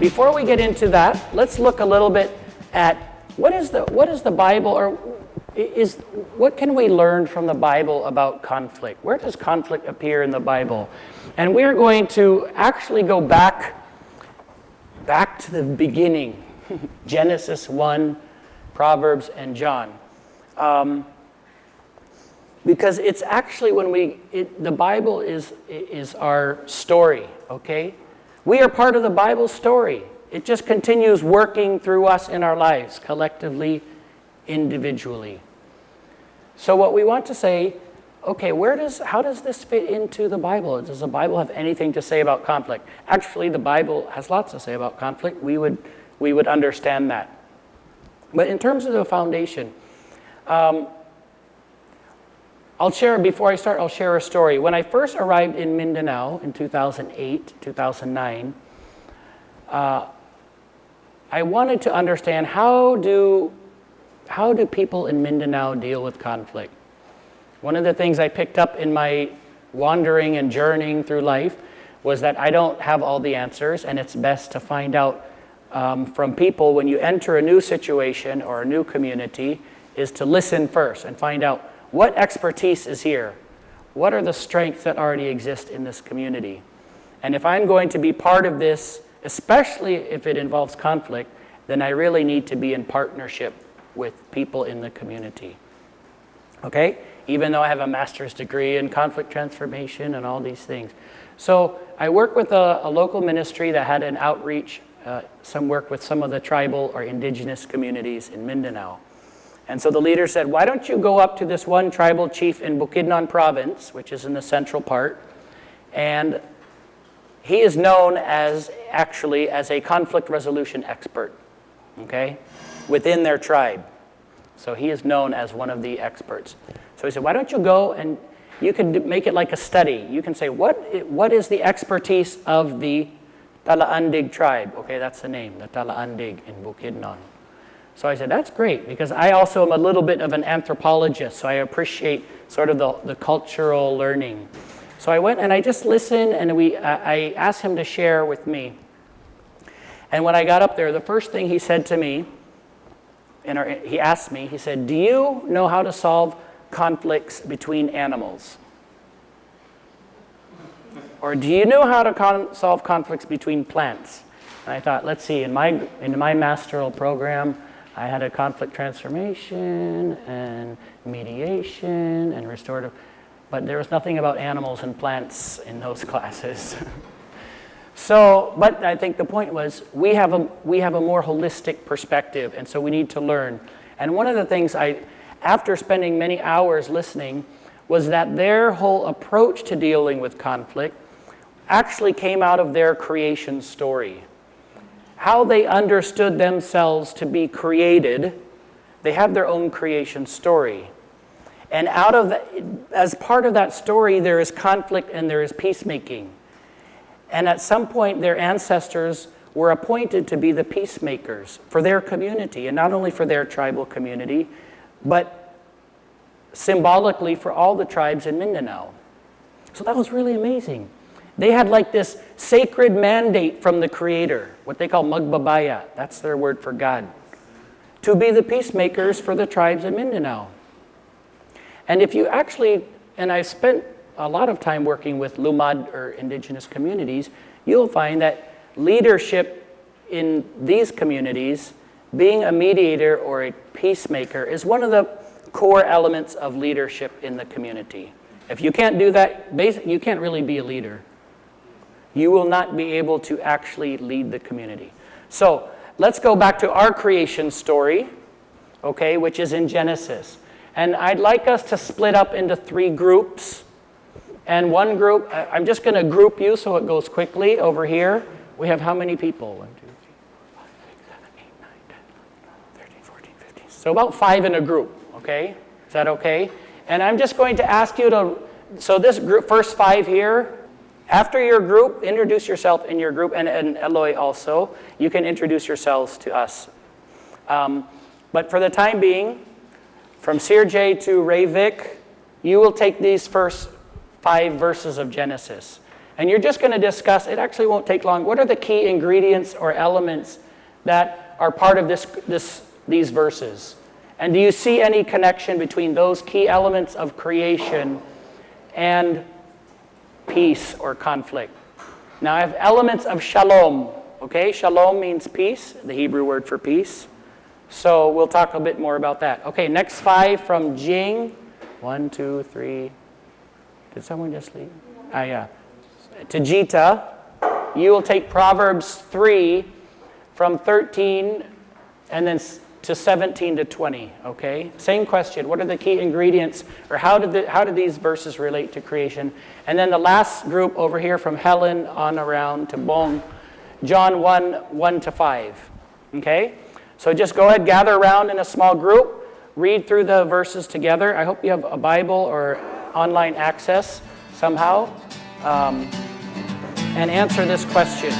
before we get into that, let's look a little bit at what is the Bible, or what can we learn from the Bible about conflict? Where does conflict appear in the Bible? And we're going to actually go back to the beginning, Genesis 1, Proverbs, and John. Because it's actually the Bible is our story, okay? We are part of the Bible story. It just continues working through us in our lives, collectively, individually. So what we want to say, okay, how does this fit into the Bible? Does the Bible have anything to say about conflict? Actually, the Bible has lots to say about conflict. We would understand that. But in terms of the foundation, before I start, I'll share a story. When I first arrived in Mindanao in 2008, 2009, I wanted to understand how do people in Mindanao deal with conflict? One of the things I picked up in my wandering and journeying through life was that I don't have all the answers, and it's best to find out from people when you enter a new situation or a new community, is to listen first and find out what expertise is here. What are the strengths that already exist in this community? And if I'm going to be part of this, especially if it involves conflict, then I really need to be in partnership with people in the community. Okay? Even though I have a master's degree in conflict transformation and all these things. So I work with a local ministry that had an outreach, some work with some of the tribal or indigenous communities in Mindanao. And so the leader said, why don't you go up to this one tribal chief in Bukidnon province, which is in the central part, and he is known as a conflict resolution expert, okay, within their tribe. So he is known as one of the experts. So he said, why don't you go and you can make it like a study. You can say, what is the expertise of the Talaandig tribe? Okay, that's the name, the Talaandig in Bukidnon. So I said, that's great, because I also am a little bit of an anthropologist, so I appreciate sort of the cultural learning. So I went and I just listened, and I asked him to share with me. And when I got up there, the first thing he said to me, he asked me, he said, do you know how to solve conflicts between animals? Or do you know how to solve conflicts between plants? And I thought, let's see, in my masteral program, I had a conflict transformation and mediation and restorative, but there was nothing about animals and plants in those classes. So, but I think the point was we have a more holistic perspective, and so we need to learn. And one of the things after spending many hours listening, was that their whole approach to dealing with conflict actually came out of their creation story. How they understood themselves to be created, they have their own creation story. And as part of that story, there is conflict and there is peacemaking. And at some point, their ancestors were appointed to be the peacemakers for their community, and not only for their tribal community, but symbolically for all the tribes in Mindanao. So that was really amazing. They had like this sacred mandate from the Creator, what they call magbabaya, that's their word for God, to be the peacemakers for the tribes in Mindanao. And if you actually, and I've spent a lot of time working with Lumad or indigenous communities, you'll find that leadership in these communities, being a mediator or a peacemaker, is one of the core elements of leadership in the community. If you can't do that, you can't really be a leader. You will not be able to actually lead the community. So let's go back to our creation story, okay, which is in Genesis. And I'd like us to split up into 3 groups. And one group, I'm just going to group you so it goes quickly. Over here, we have how many people? 1, 2, 3, 4, 5, 6, 7, 8, 9, 10, 11, 13, 14, 15. So about 5 in a group, okay? Is that okay? And I'm just going to ask you to, so this group, first 5 here, after your group, introduce yourself in your group, and Eloy also. You can introduce yourselves to us. But for the time being, from Sir J to Ray Vic, you will take these first 5 verses of Genesis. And you're just going to discuss, it actually won't take long, what are the key ingredients or elements that are part of these verses? And do you see any connection between those key elements of creation and peace or conflict? Now I have elements of shalom. Okay, shalom means peace, the Hebrew word for peace. So we'll talk a bit more about that. Okay, next 5 from Jing. 1, 2, 3. Did someone just leave? Yeah. To Jita, you will take Proverbs 3 from 13 and then to 17 to 20, okay? Same question. What are the key ingredients, or how do these verses relate to creation? And then the last group over here from Helen on around to Bong, John 1, 1 to 5, okay? So just go ahead, gather around in a small group, read through the verses together. I hope you have a Bible or online access somehow, and answer this question.